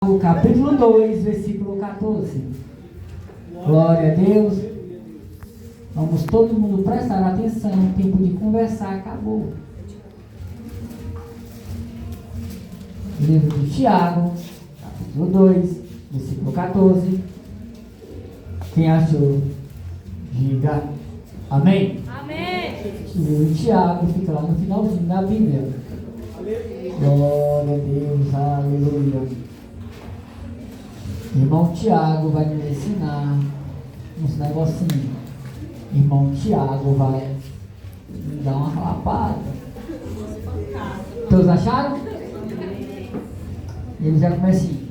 O capítulo 2, versículo 14. Glória a Deus. Vamos todo mundo prestar atenção. O tempo de conversar acabou. Livro de Tiago, capítulo 2, versículo 14. Quem achou? Diga amém. Amém. O livro de Tiago fica lá no finalzinho da Bíblia. Glória a Deus, aleluia. Irmão Tiago vai nos ensinar uns negocinhos. Irmão Tiago vai me dar uma lapada. Todos acharam? Ele já começa assim: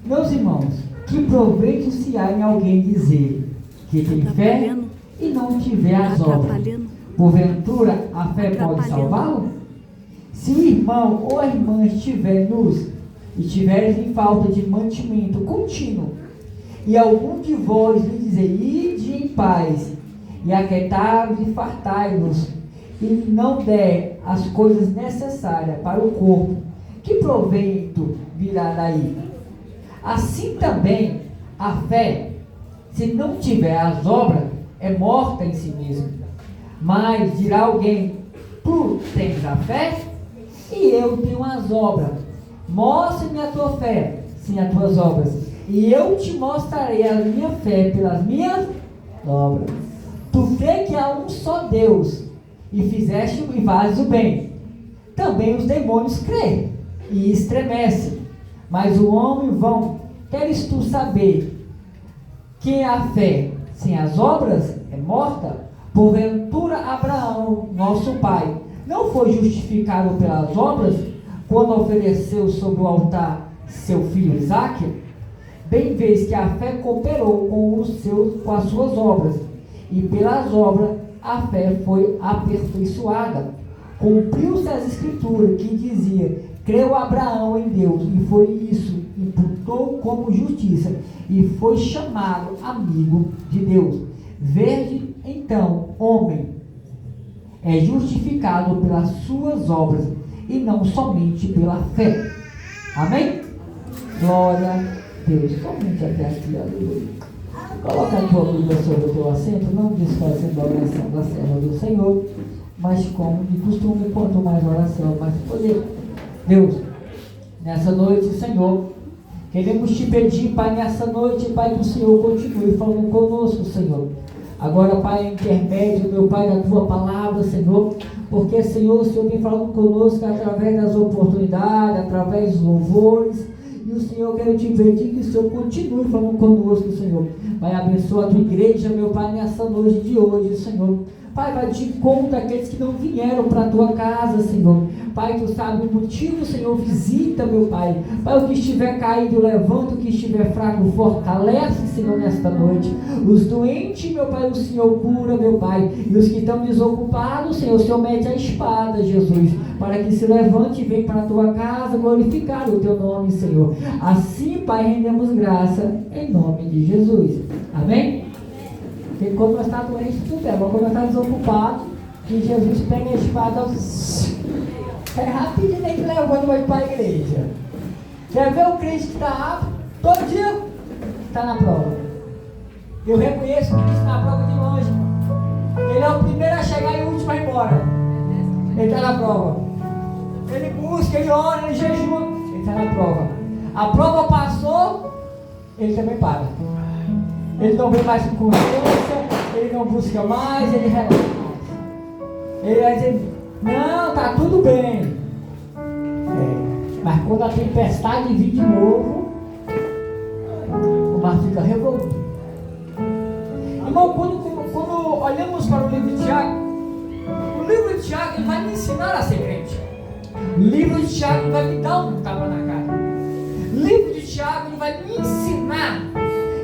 meus irmãos, que proveito se há em alguém dizer que tem fé e não tiver as obras? Porventura a fé pode salvá-lo? Se o irmão ou a irmã estiver nus e tiveres em falta de mantimento contínuo, e algum de vós lhe dizer: ide em paz, e aquietai-vos e fartai-vos, e não der as coisas necessárias para o corpo, que proveito virá daí? Assim também a fé, se não tiver as obras, é morta em si mesma. Mas dirá alguém: tu tens a fé, e eu tenho as obras. Mostre-me a tua fé, sim, as tuas obras, e eu te mostrarei a minha fé pelas minhas obras. Tu crê que há um só Deus, e fizeste e fazes o bem. Também os demônios creem e estremecem. Mas o homem vão, queres tu saber que a fé sem as obras é morta? Porventura Abraão, nosso pai, não foi justificado pelas obras quando ofereceu sobre o altar seu filho Isaque? Bem vês que a fé cooperou com as suas obras, e pelas obras a fé foi aperfeiçoada. Cumpriu-se as escrituras que dizia: creu Abraão em Deus, e foi isso, imputou como justiça, e foi chamado amigo de Deus. Vede então, homem é justificado pelas suas obras, e não somente pela fé. Amém? Glória a Deus. Somente até aqui, aleluia. Coloca a tua Bíblia sobre o teu assento, não desfazendo a oração da serva do Senhor, mas como de costume, quanto mais oração, mais poder. Deus, nessa noite, Senhor, queremos te pedir, Pai, nessa noite, Pai, que o Senhor continue falando conosco, Senhor. Agora, Pai, intermédio, meu Pai, da tua palavra, Senhor, porque, Senhor, o Senhor vem falando conosco através das oportunidades, através dos louvores, e o Senhor, quero te pedir que o Senhor continue falando conosco, Senhor. Pai, abençoa a tua igreja, meu Pai, nessa noite de hoje, Senhor. Pai, vai te encontrar aqueles que não vieram para a tua casa, Senhor. Pai, tu sabe o motivo, Senhor, visita, meu Pai. Pai, o que estiver caído, levanta, o que estiver fraco, fortalece, Senhor, nesta noite. Os doentes, meu Pai, o Senhor cura, meu Pai. E os que estão desocupados, Senhor, o Senhor mete a espada, Jesus, para que se levante e venha para a tua casa glorificar o teu nome, Senhor. Assim, Pai, rendemos graça em nome de Jesus. Amém? Porque quando nós estamos doentes, tudo bem, mas quando nós estamos desocupados, que Jesus pega a espada, é rapidinho, nem que levando vai para a igreja. Quer ver o crente que está rápido? Todo dia está na prova. Eu reconheço que está na prova de longe. Ele é o primeiro a chegar e o último a ir embora. Ele está na prova. Ele busca, ele ora, ele jejua. Ele está na prova. A prova passou, ele também para. Ele não vem mais com consciência, ele não busca mais, ele relaxa. Ele vai dizer: não, tá tudo bem. Mas quando a tempestade vir de novo, o mar fica revolto. Irmão, quando olhamos para o livro de Tiago, o livro de Tiago ele vai me ensinar a ser crente. O livro de Tiago ele vai me dar um tapa na cara. O livro de Tiago ele vai me ensinar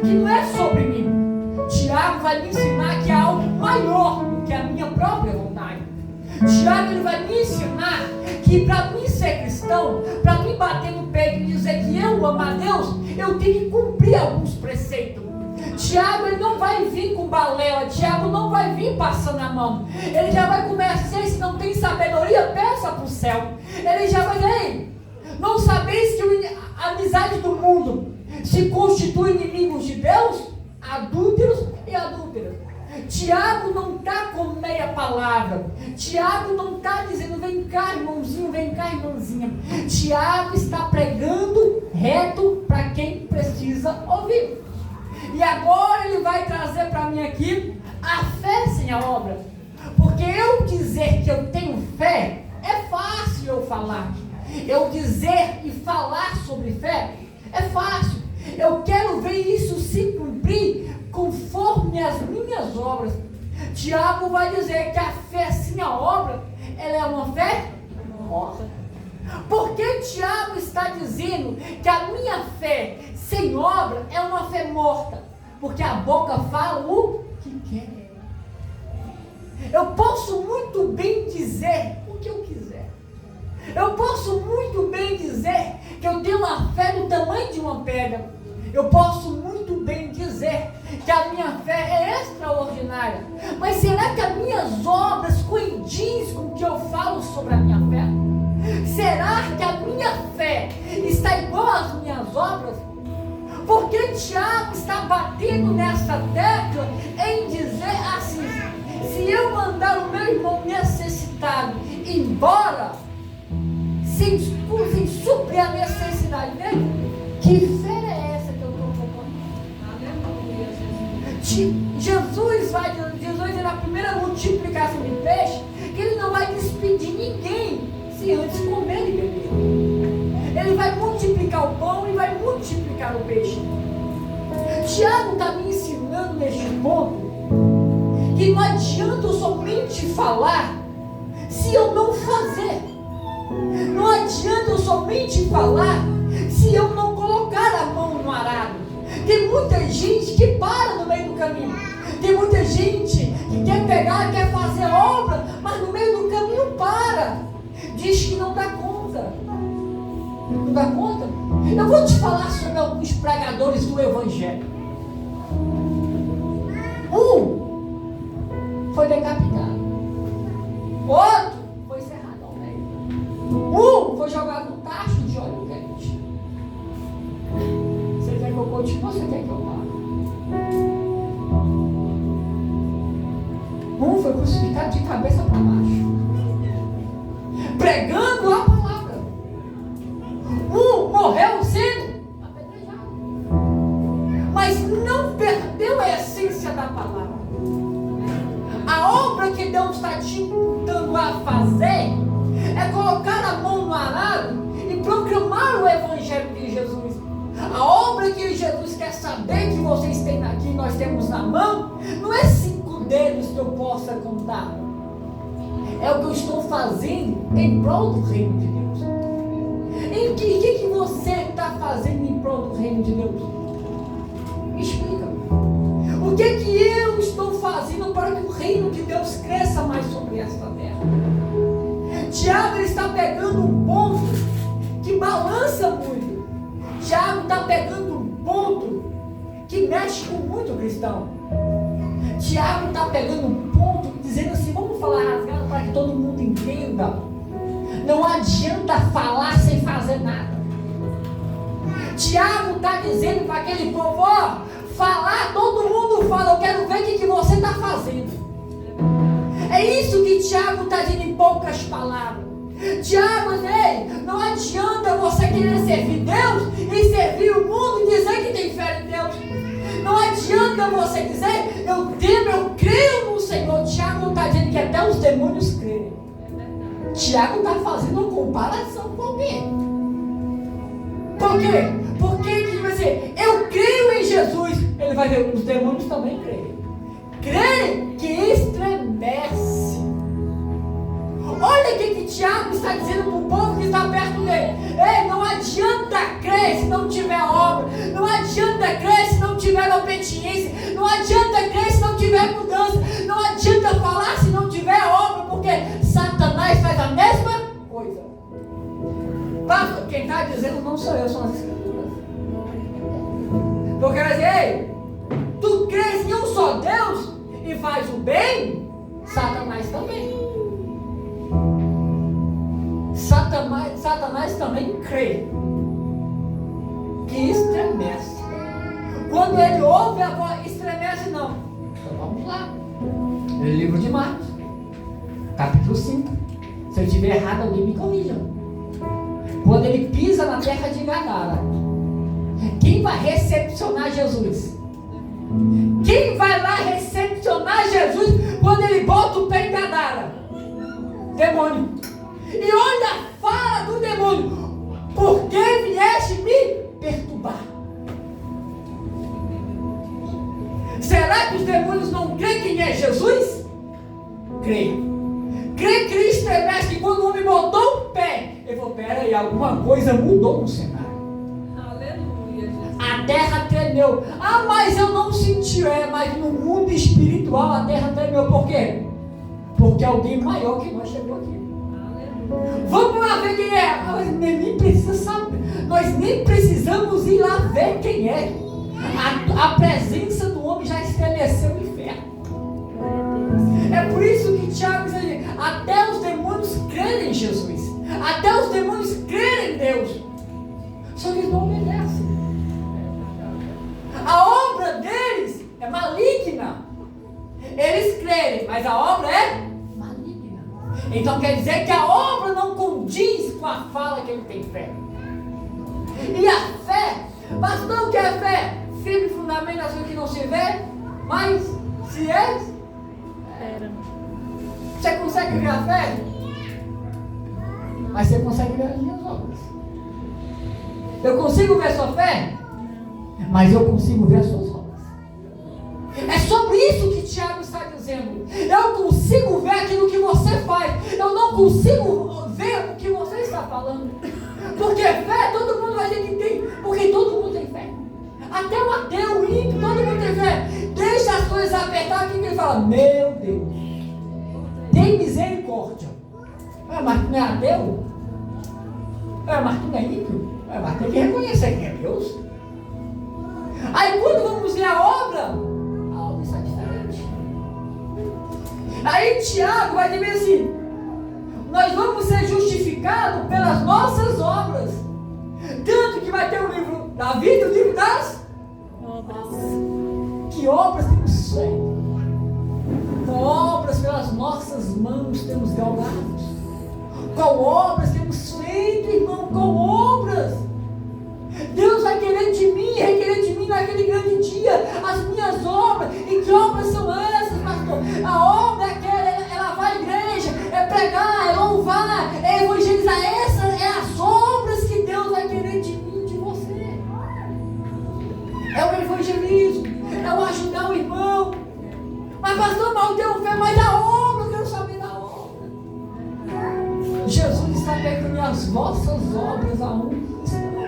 que não é sobre mim. Tiago vai me ensinar que há algo maior do que a minha própria vontade. Tiago ele vai me ensinar que para mim ser cristão, para mim bater no peito e dizer que eu amo a Deus, eu tenho que cumprir alguns preceitos. Tiago ele não vai vir com balela, Tiago não vai vir passando a mão. Ele já vai começar, se não tem sabedoria, peça para o céu. Ele já vai dizer: ei, não sabeis que a amizade do mundo se constitui inimigos de Deus, adúlteros e adúlteras. Tiago não está com meia palavra. Tiago não está dizendo, vem cá, irmãozinho, vem cá, irmãzinha. Tiago está pregando reto para quem precisa ouvir. E agora ele vai trazer para mim aqui a fé sem a obra. Porque eu dizer que eu tenho fé, é fácil eu falar. Eu dizer e falar sobre fé, é fácil. Eu quero ver isso se cumprir conforme as minhas obras. Tiago vai dizer que a fé sem a obra, ela é uma fé morta. Por que Tiago está dizendo que a minha fé sem obra é uma fé morta? Porque a boca fala o que quer. Eu posso muito bem dizer o que eu quiser. Eu posso muito bem dizer que eu tenho uma fé do tamanho de uma pedra. Eu posso muito bem dizer que a minha fé é extraordinária. Mas será que as minhas obras coincidem com o que eu falo sobre a minha fé? Será que a minha fé está igual às minhas obras? Porque Tiago está batendo nessa tecla em dizer assim: se eu mandar o meu irmão necessitado embora, sem suprir a necessidade dele, que fé é essa que eu estou propondo? Jesus diz na primeira multiplicação de peixe que ele não vai despedir ninguém se antes comer e beber. Ele vai multiplicar o pão e vai multiplicar o peixe. Tiago está me ensinando neste ponto que não adianta eu somente falar se eu não fazer. Não adianta eu somente falar se eu não colocar a mão no arado. Tem muita gente que para no meio do caminho. Tem muita gente que quer pegar, quer fazer obra, mas no meio do caminho para. Diz que não dá conta. Não dá conta? Eu vou te falar sobre alguns pregadores do Evangelho. Um foi decapitado. Outro foi cerrado ao meio. Um foi jogado no tacho de óleo quente. Você quer que eu continue ou você quer que eu pare? Um foi crucificado de cabeça para baixo, pregando a palavra. Um morreu sendo apedrejado, mas não perdeu a essência da palavra. A obra que Deus está te imputando a fazer é colocar a mão no arado e proclamar o Evangelho de Jesus. A obra que Jesus quer saber que vocês têm aqui, nós temos na mão, não é 5 dedos que eu possa contar. É o que eu estou fazendo em prol do reino de Deus. E o que você está fazendo em prol do reino de Deus? Explica. O que eu estou fazendo para que o reino de Deus cresça mais sobre esta terra? Tiago está pegando um ponto que balança muito. Tiago está pegando um ponto que mexe com muito cristão. Tiago está pegando um ponto dizendo assim, vamos falar rasgado para que todo mundo entenda. Não adianta falar sem fazer nada. Tiago está dizendo para aquele povo, ó, falar, todo mundo fala, eu quero ver o que você está fazendo. É isso que Tiago está dizendo em poucas palavras. Tiago, não adianta você querer servir Deus e servir o mundo e dizer que tem fé em Deus. Não adianta você dizer, eu creio no Senhor. Tiago não está dizendo que até os demônios creem. Tiago está fazendo uma comparação com alguém. Por quê? Porque ele vai dizer, eu creio em Jesus. Ele vai dizer, os demônios também creem. Creem que estremece. Olha o que Tiago está dizendo para o povo que está perto dele. Ei, não adianta crer se não tiver obra. Não adianta crer se não tiver obediência. Não adianta crer se não tiver mudança. Não adianta falar se não tiver obra, porque Satanás faz a mesma coisa. Quem está dizendo não sou eu, são as escrituras. Porque ei, tu crês em um só Deus e faz o bem, Satanás também. Satanás também crê. estremece. Quando ele ouve a voz, estremece não. Então vamos lá. Livro de Marcos, capítulo 5. Se eu estiver errado, alguém me corrija. Quando ele pisa na terra de Gadara, quem vai recepcionar Jesus? Quem vai lá recepcionar Jesus quando ele bota o pé em Gadara? Demônio. E olha a fala do demônio: por que vieste me perturbar? Será que os demônios não creem quem é Jesus? Creem. Creem que ele estremece, que quando o homem botou o pé, ele falou: peraí, alguma coisa mudou no cenário. Aleluia. A terra tremeu. Ah, mas eu não senti. Mas no mundo espiritual a terra tremeu. Por quê? Porque alguém maior que nós chegou aqui. Aleluia. Vamos lá ver quem é. Nós nem precisa saber. Nós nem precisamos ir lá ver quem é. A presença do homem já estremeceu o inferno. É por isso que Tiago diz ali: até os demônios crerem em Jesus, até os demônios crerem em Deus, só que eles não obedecem. A obra deles é maligna. Eles creem, mas a obra é maligna. Então quer dizer que a obra não condiz com a fala que ele tem fé. E a fé, mas não que é fé, firme fundamento naquilo que não se vê, mas se é. Você consegue ver a fé? Mas você consegue ver as minhas obras. Eu consigo ver a sua fé? Mas eu consigo ver as suas obras. É sobre isso que Tiago está dizendo. Eu consigo ver aquilo que você faz. Eu não consigo ver o que você está falando. Porque fé, todo mundo vai dizer que tem. Porque todo mundo tem fé. Até o ateu, o ímpio, todo mundo tem fé. Deixa as coisas apertar, que ele fala: meu Deus, tem misericórdia. Mas tu não é ateu? Mas tu não é ímpio? Mas tem que reconhecer quem é Deus. Aí quando vamos ver a obra está diferente. Aí Tiago vai dizer assim: nós vamos ser justificados pelas nossas obras. Tanto que vai ter um livro da vida, o livro das obras. Que obras temos feito? Obras pelas nossas mãos temos galgados. Qual obras temos feito, irmão? Qual obras? Deus vai querer de mim, requerer de mim naquele grande dia as minhas obras. E que obras são essas, pastor? A obra é aquela, ela vai à igreja, é pregar, é louvar, é evangelizar. Essas são as obras que Deus vai querer de mim, de você. É o evangelismo, é o ajudar o irmão. Mas pastor, mal deu fé, mas a obra, eu quero saber da obra. Jesus está pegando as vossas obras aonde estão.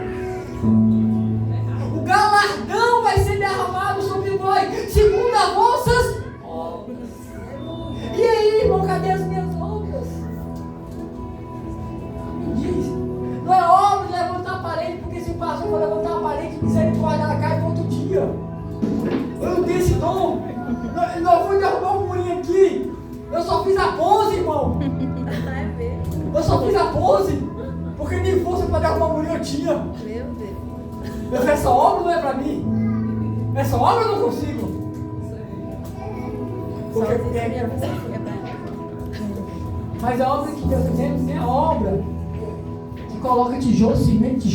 O galardão vai ser derramado sobre nós, segundo as vossas obras. E aí, irmão, cadê as minhas obras? Me diz. Não é obra de levantar a parede, porque se o pastor for levantar a parede, misericórdia, ela cai no outro dia. Eu não tenho esse dom. Não fui derrubar um murinho aqui. Eu só fiz a pose, irmão. Eu só fiz a pose. Porque nem força para derrubar um murinho eu tinha. Meu Deus. Essa obra não é para mim. Essa obra eu não consigo. Mas a obra que Deus tem é a obra que coloca tijolo, cimento.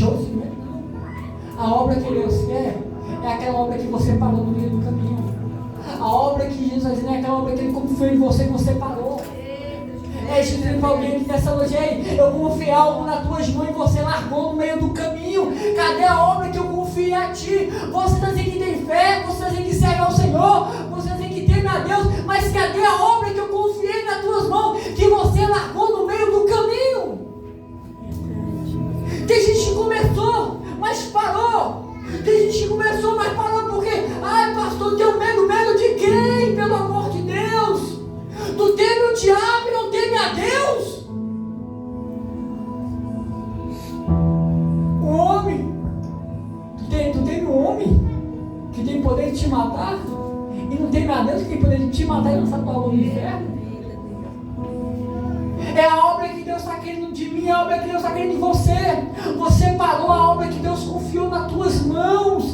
A obra que Deus quer é aquela obra que você parou no meio do caminho. A obra que Jesus vai dizer é aquela obra que Ele confiou em você, que você parou. É isso que para alguém que nessa noite: ei, eu confiei algo nas tuas mãos e você largou no meio do caminho. Cadê a obra que eu confiei a ti? Você está dizendo que tem fé, você está dizendo que serve ao Senhor, você está dizendo que teme a Deus, mas cadê a obra que eu confiei nas tuas mãos, que você largou no meio do caminho? Tem gente que começou, mas parou. Tem gente que começou, mas parou porque: ai, pastor, tenho medo de quem? Pelo amor de Deus! Tu teme o diabo e não teme a Deus? O homem, tu teme o homem que tem poder de te matar e não teme a Deus que tem poder de te matar e lançar tua alma no inferno? É a obra que Deus está querendo de mim, é a obra que Deus está querendo de você. Você parou a obra que Deus confiou nas tuas mãos.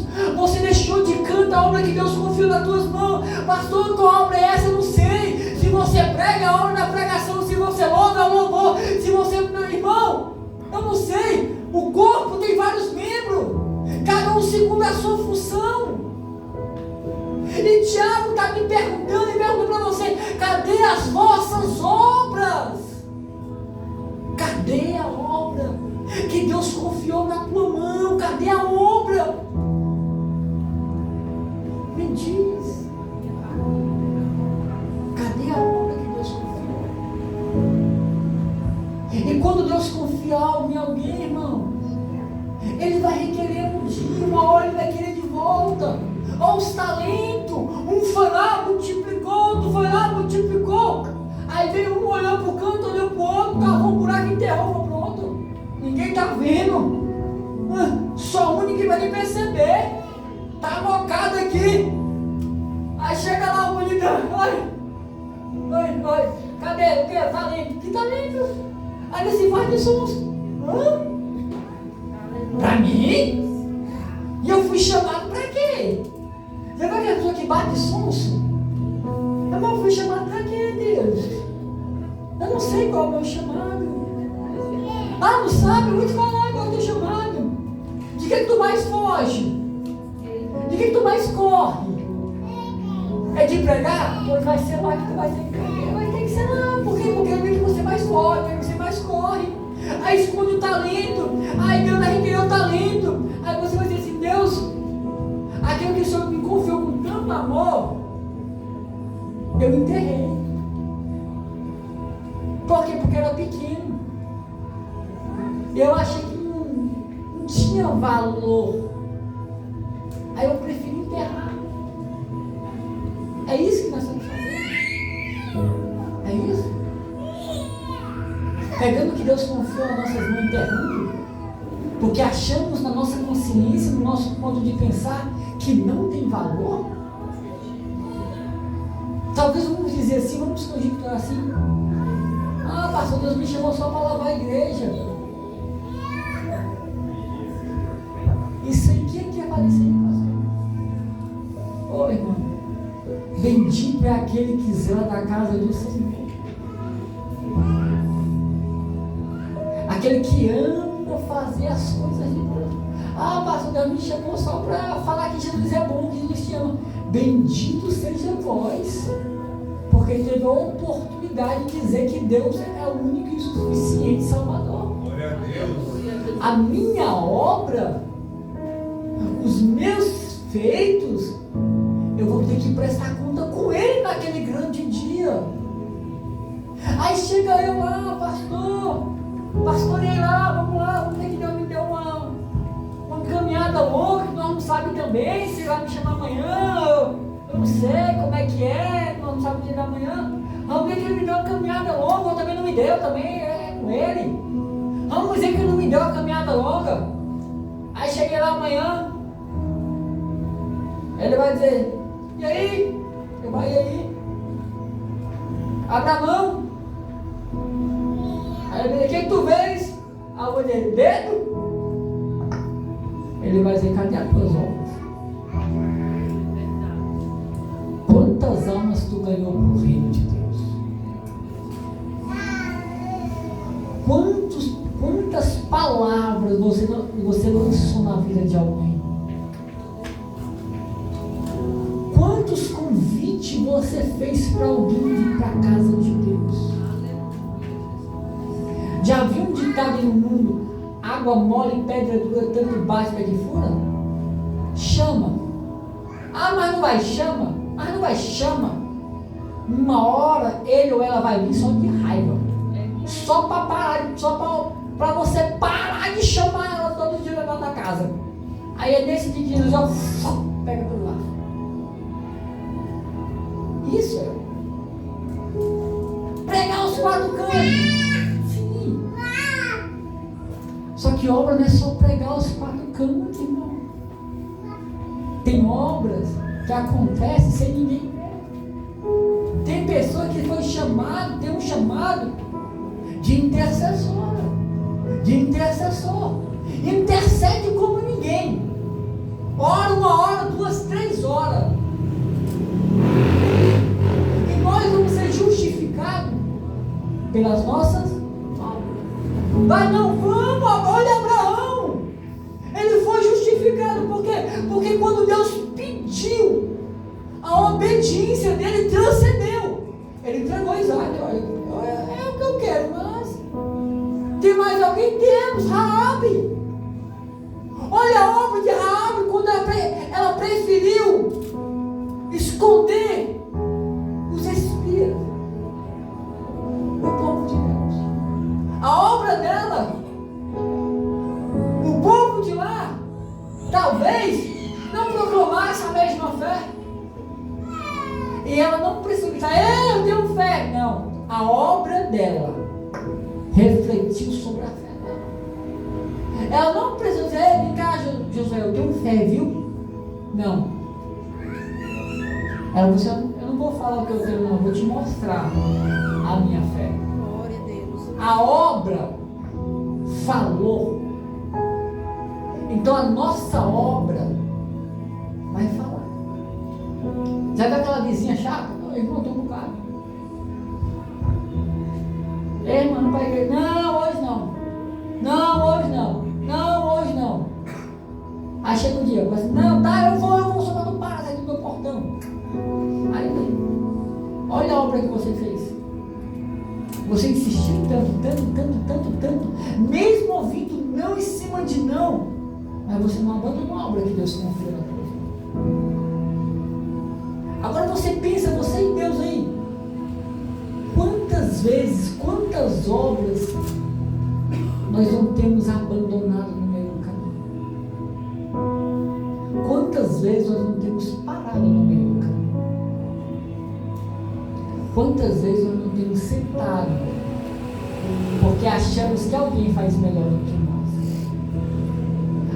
obra que Deus confiou nas tuas mãos. Pastor, qual obra é essa? Eu não sei. Se você prega, a obra da pregação. Se você louva, é o louvor. Se você... Meu irmão, eu não sei. O corpo tem vários membros. Cada um segundo a sua função. E Tiago está me perguntando e perguntando para você: cadê as vossas obras? Cadê a obra que Deus confiou na tua mão? Cadê a obra? Me diz. Cadê a obra que Deus confiou? E quando Deus confia algo em alguém, irmão, Ele vai requerer um dia, uma hora Ele vai querer de volta. Olha os talentos. Um foi lá, multiplicou, outro foi lá, multiplicou. Aí veio um, olhou para o canto, olhou para o outro, cavou um buraco e enterrou, foi para o outro. Ninguém está vendo. Só um, ninguém vai nem perceber. Está mocado aqui. Aí chega lá o bonito. Oi. Cadê? O que? Talento. Que talento? Aí ele se faz de sons. Para mim? E eu fui chamado para quê? Você vai ver a pessoa que bate sonso? Mas eu fui chamado para quê, Deus? Eu não sei qual é o meu chamado. Não sabe? Eu vou te falar qual é o teu chamado. De que tu mais foge? De que tu mais corre? É de pregar? Pois vai ser lá que tu vai ter que pregar. Vai ter que ser lá. Por quê? Porque é o que você mais foge, é o que você mais corre. Aí esconde o talento. Aí Deus vai requerer o talento. Aí você vai dizer assim: Deus, aquilo que o Senhor me confiou com tanto amor, eu enterrei. Por quê? Porque era pequeno. Eu achei que não tinha valor. Aí eu preferi enterrar. É isso que nós estamos fazendo. É isso. Pegando o que Deus confiou nas nossas mãos, enterrando. Porque achamos na nossa consciência, no nosso modo de pensar, que não tem valor. Talvez vamos dizer assim, vamos conjecturar assim: ah, pastor, Deus me chamou só para lavar a igreja. Isso aí, quem quer aparecer, pastor? Ô, irmão, bendito é aquele que zela da casa do Senhor. Aquele que ama fazer as coisas de Deus. Ah, pastor, Deus me chamou só para falar que Jesus é bom, que Jesus te ama. Bendito seja vós, porque teve a oportunidade de dizer que Deus é o único e suficiente Salvador. Glória a Deus. A minha obra, os meus feitos, eu vou ter que prestar conta com Ele naquele grande dia. Aí chega eu lá, pastorei lá, vamos ter que Deus me deu uma caminhada louca, que nós não sabemos também, se vai me chamar amanhã, eu não sei como é que é, nós não sabemos o dia da manhã. Vamos ver que Ele me deu uma caminhada longa, ou também não me deu, também é com Ele. Vamos dizer que Ele não me deu uma caminhada longa. Aí cheguei lá amanhã, Ele vai dizer: e aí? Eu vou: e aí? Abra a mão. Aí ele vai dizer: o que tu vês? Aí eu vou dizer: dedo. Ele vai dizer: cadê as tuas obras? Quantas almas tu ganhou para o reino de Deus? Quantas palavras você lançou na vida de alguém? Quantos convites você fez para alguém vir para a casa de Deus? Já viu um ditado no mundo: água mole e pedra dura, tanto bate para que fura? Chama. Ah, mas não vai, chama. Mas não vai, chama. Uma hora ele ou ela vai vir só de raiva. Só para parar, só para você parar de chamar ela todo dia lá na casa. Aí é nesse dia que Jesus pega pelo lado. Isso é pregar os quatro cantos. Sim. Só que obra não é só pregar os quatro cantos, irmão. Tem obras que acontecem sem ninguém ver. Tem pessoa que foi chamado, tem um chamado de intercessora. De intercessor. Intercede como ninguém. Ora 1 hora, 2, 3 horas. pelas nossas obras. Mas não vamos, olha Abraão. Ele foi justificado, por quê? Porque quando Deus pediu, a obediência dele transcendeu. Ele entregou Isaac. Olha, é o que eu quero, mas tem mais alguém? Temos, Raabe. Olha a obra de Raabe, quando ela preferiu esconder os espias, o povo de Deus. A obra dela, o povo de lá, talvez não proclamasse a mesma fé. E ela não precisou dizer, eu tenho fé. Não, a obra dela refletiu sobre a fé dela. Ela não precisou dizer, vem cá, Josué, eu tenho fé, viu? Não. Ela disse, eu não vou falar o que eu tenho, não, eu vou te mostrar a minha fé. Glória a Deus. A obra falou. Então a nossa obra vai falar. Sabe aquela vizinha chata? Não, irmão, estou com carro. Ei, irmão, não vai igreja. Não, hoje não. Não, hoje não. Não, hoje não. Aí chega o dia, eu assim, não, tá, eu vou, só não para, sai do meu portão. Aí, olha a obra que você fez. Você insistiu tanto, mesmo ouvindo não em cima de não, mas você não abandonou a obra que Deus confiou na tua vida. Agora você pensa, você e Deus aí, quantas vezes, quantas obras nós não temos abandonado no meio do caminho? Quantas vezes nós não temos parado no meio do caminho? Quantas vezes nós não temos sentado porque achamos que alguém faz melhor do que nós?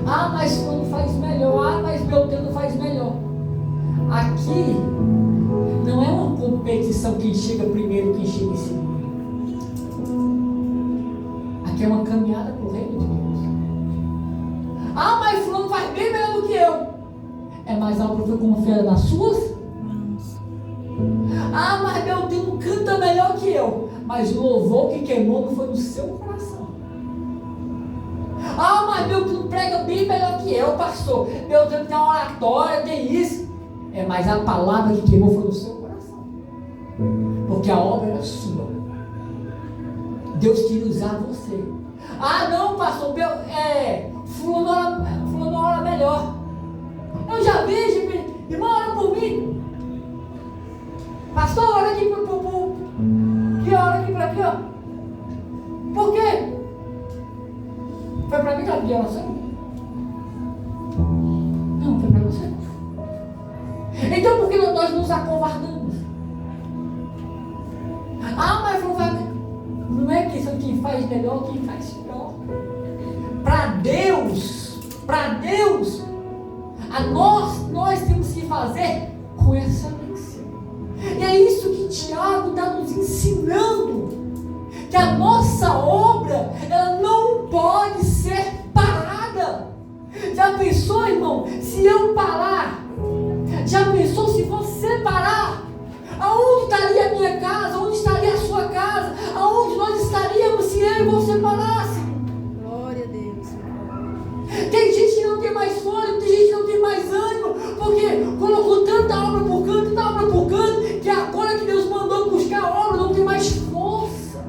Ah, mas fulano faz melhor. Ah, mas Beltrano faz melhor. Aqui não é uma competição, quem chega primeiro, quem chega em segundo. Aqui é uma caminhada para o reino de Deus. Ah, mas fulano faz bem melhor do que eu. É, mas a obra foi confiada nas suas mãos. Ah, mas Beltrano canta melhor que eu. Mas o louvor que queimou não foi no seu coração. Ah, mas Beltrano prega bem melhor que eu, pastor. Beltrano tem uma oratória, tem isso. É, mas a palavra que queimou foi no seu coração. Porque a obra era sua. Deus queria usar você. Ah, não, pastor, fulano ora melhor. Eu já vejo, irmão, ora por mim. Pastor, ora aqui que ora aqui para aqui, ó. Por quê? Foi para mim que ela pediu oração? Não, foi para você. Então por que nós nos acovardamos? Ah, mas não é questão de quem faz melhor, quem faz pior. Para Deus, nós temos que fazer com excelência. E é isso que Tiago está nos ensinando, que a nossa obra, ela não pode ser parada. Já pensou, irmão, se eu parar? Já pensou se você parar? Aonde estaria a minha casa? Onde estaria a sua casa? Aonde nós estaríamos se eu e você parasse? Glória a Deus. Tem gente que não tem mais fôlego, tem gente que não tem mais ânimo, porque colocou tanta obra por canto, que agora que Deus mandou buscar a obra, não tem mais força.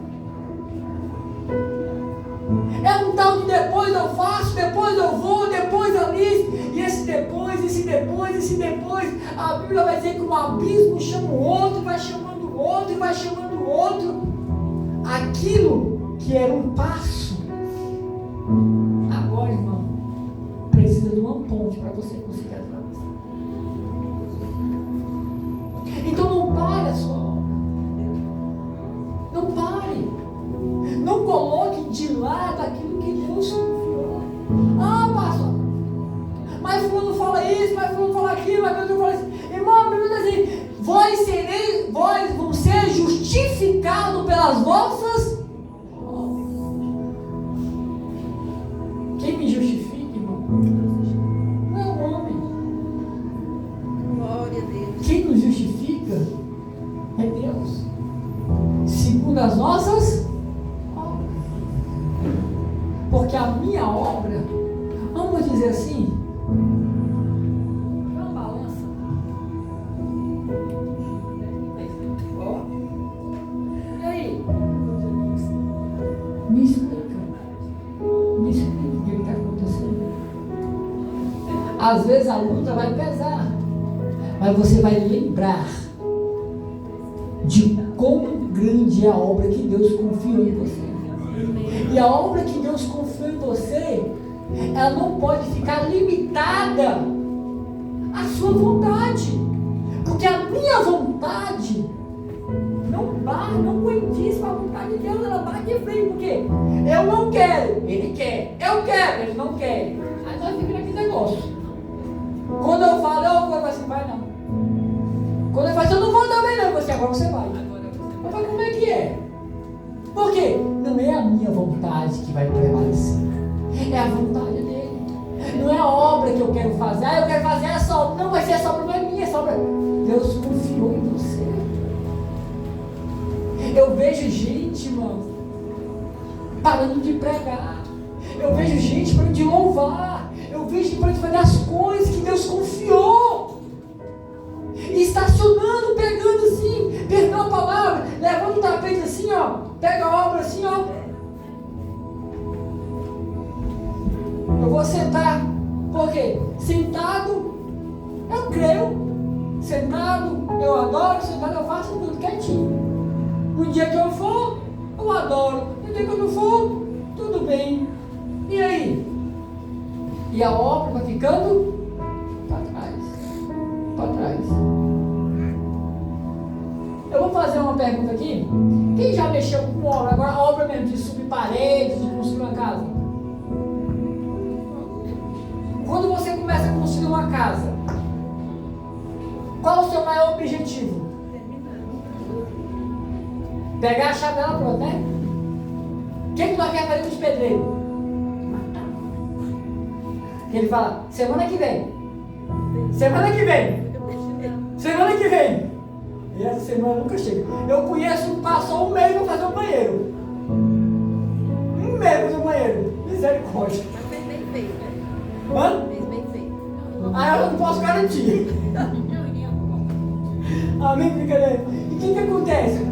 É um tal de depois eu faço, depois eu vou, depois eu listo. E esse depois, a Bíblia vai dizer que um abismo chama o outro, vai chamando o outro, e vai chamando o outro. Aquilo que era um passo, agora, irmão, precisa de uma ponte para você conseguir atravessar. Então não pare a sua obra. Não pare. Não coloque de lado aquilo que Deus confiou. Ah, pastor, mas fulano fala isso, mas fulano fala aquilo, mas fulano fala isso. Irmão, a Bíblia diz assim: vós vão ser justificados pelas vossas obras. Quem me justifica, irmão? Não é o homem. Glória a Deus. Quem nos justifica é Deus. 2 as nossas obras. Porque a minha obra, vamos dizer assim, é uma balança. E aí? Me explica o que está acontecendo. Às vezes a luta vai pesar, mas você vai lembrar de quão grande é a obra que Deus confiou em você. E a obra que Deus confiou em você, ela não pode ficar limitada à sua vontade, porque a minha vontade não condiz com a vontade de Deus, ela bate de frente, porque eu não quero, ele quer, eu quero, ele não quer. Aí nós ficamos naquele negócio. Quando eu falo, eu vou assim, vai não. Quando eu falo, eu não vou também não, eu vou assim, agora você vai. Eu falo, como é que é? Por quê? Não é a minha vontade que vai prevalecer, é a vontade dele. Não é a obra que eu quero fazer, eu quero fazer essa obra. Não, vai ser essa obra, não é minha, essa obra. Deus confiou em você. Eu vejo gente, irmão, parando de pregar. Eu vejo gente parando de louvar. Eu vejo gente parando de fazer as coisas que Deus confiou. E estacionando, pegando assim, pegando a palavra, levando o tapete assim, ó. Pega a obra assim, ó. Eu vou sentar. Por quê? Sentado, eu creio. Sentado, eu adoro. Sentado, eu faço tudo quietinho. No dia que eu for, eu adoro. No dia que eu não for, tudo bem. E aí? E a obra vai ficando para trás. Para trás. Eu vou fazer uma pergunta aqui. Quem já mexeu com obra? Agora a obra mesmo de subir paredes, de construir uma casa. Quando você começa a construir uma casa, qual é o seu maior objetivo? Pegar a chave dela pronto, né? O que nós queremos fazer com os pedreiros? Ele fala, semana que vem. Semana que vem. Semana que vem. E essa semana nunca chega. Eu conheço, passou um mês para fazer um banheiro. Um mês para fazer um banheiro. Misericórdia. Mas fez bem feito, né? Hã? Fez bem feito. Ah, eu não posso garantir. Amém, brincadeira. E o que acontece?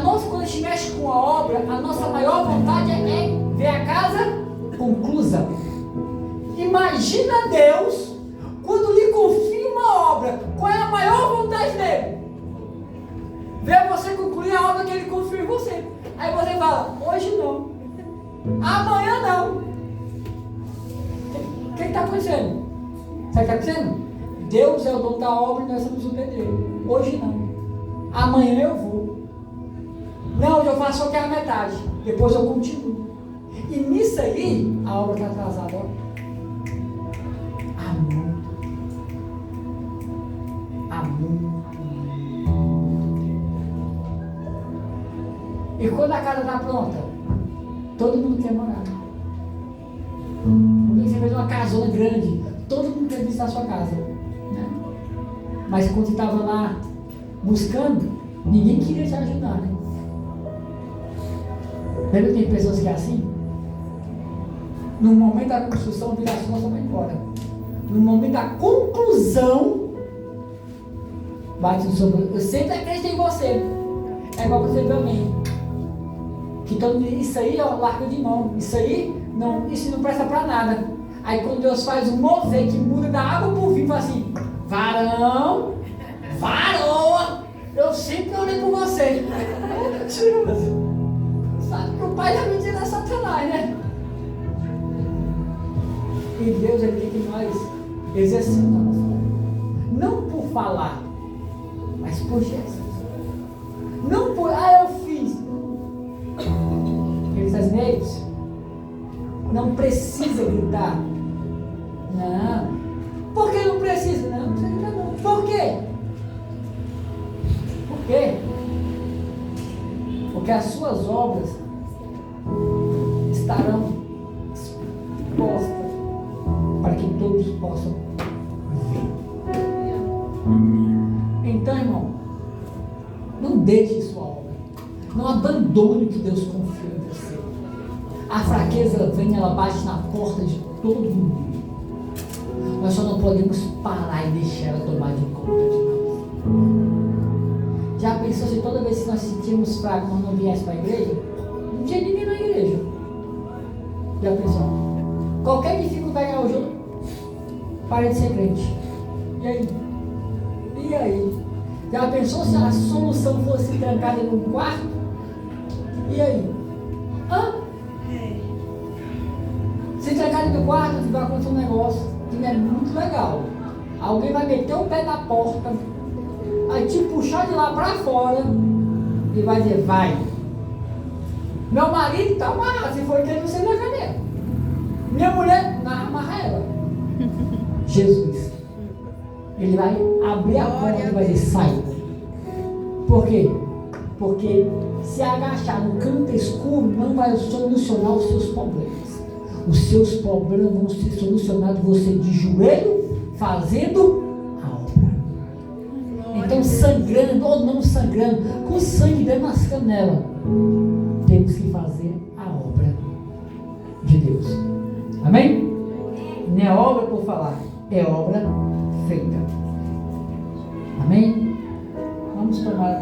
Quando a gente mexe com a obra, a nossa maior vontade é ver a casa conclusa. Imagina Deus, quando lhe confia uma obra, qual é a maior vontade dele? Ver você concluir a obra que ele confia em você. Aí você fala, hoje não, amanhã não. O que está acontecendo? Sabe o que está acontecendo? Deus é o dono da obra e nós somos o pedreiro. Hoje não, amanhã eu vou. Não, hoje eu faço só que a metade, depois eu continuo. E nisso aí, a obra está atrasada, ó. Há muito. E quando a casa está pronta, todo mundo quer morar. Porque você fez uma casona grande, todo mundo quer visitar a sua casa, né? Mas quando você estava lá buscando, ninguém queria te ajudar, né? Lembra que tem pessoas que é assim? No momento da construção, vira as costas e vai embora. No momento da conclusão, bate no seu. Eu sempre acreditei em você. É igual você também. Que todo mundo, isso aí, ó, larga de mão. Isso aí, não, isso não presta pra nada. Aí quando Deus faz um mover que muda da água pro vinho, fala assim: varão, varoa, eu sempre orei por você. Sabe que o pai da mentira é Satanás, né? E Deus, ele quer que nós exercemos a nossa fé. Não por falar, mas por gestos. Não por, eu fiz. Aqueles negros não precisa gritar. Não. Por que não precisa? Não precisa gritar não. Por quê? Por quê? Porque as suas obras estarão expostas para que todos possam ver. Então, irmão, não deixe sua obra. Não abandone o que Deus confiou em você. A fraqueza vem, ela bate na porta de todo mundo. Nós só não podemos parar e deixar ela tomar de conta de nós. Já pensou se toda vez que nós sentimos fracos, nós não viesse para a igreja? Não tinha ninguém na igreja. Já pensou? Qualquer dificuldade eu ajudo, pare de ser crente. E aí? E aí? Já pensou se a solução fosse trancada num quarto? E aí? Hã? Se trancar no quarto, vai acontecer um negócio que não é muito legal. Alguém vai meter o pé na porta, vai te puxar de lá para fora e vai dizer, vai. Meu marido está amarrado, se for que ele não sei na cadeira. Minha mulher, amarra ela. Jesus. Ele vai abrir a porta e vai dizer, sai. Por quê? Porque se agachar no canto escuro não vai solucionar os seus problemas. Os seus problemas vão ser solucionados você de joelho, fazendo a obra. Então, sangrando ou não sangrando, com sangue dentro das canelas, temos que fazer a obra de Deus. Amém? Não é obra por falar, é obra feita. Amém? Vamos tomar a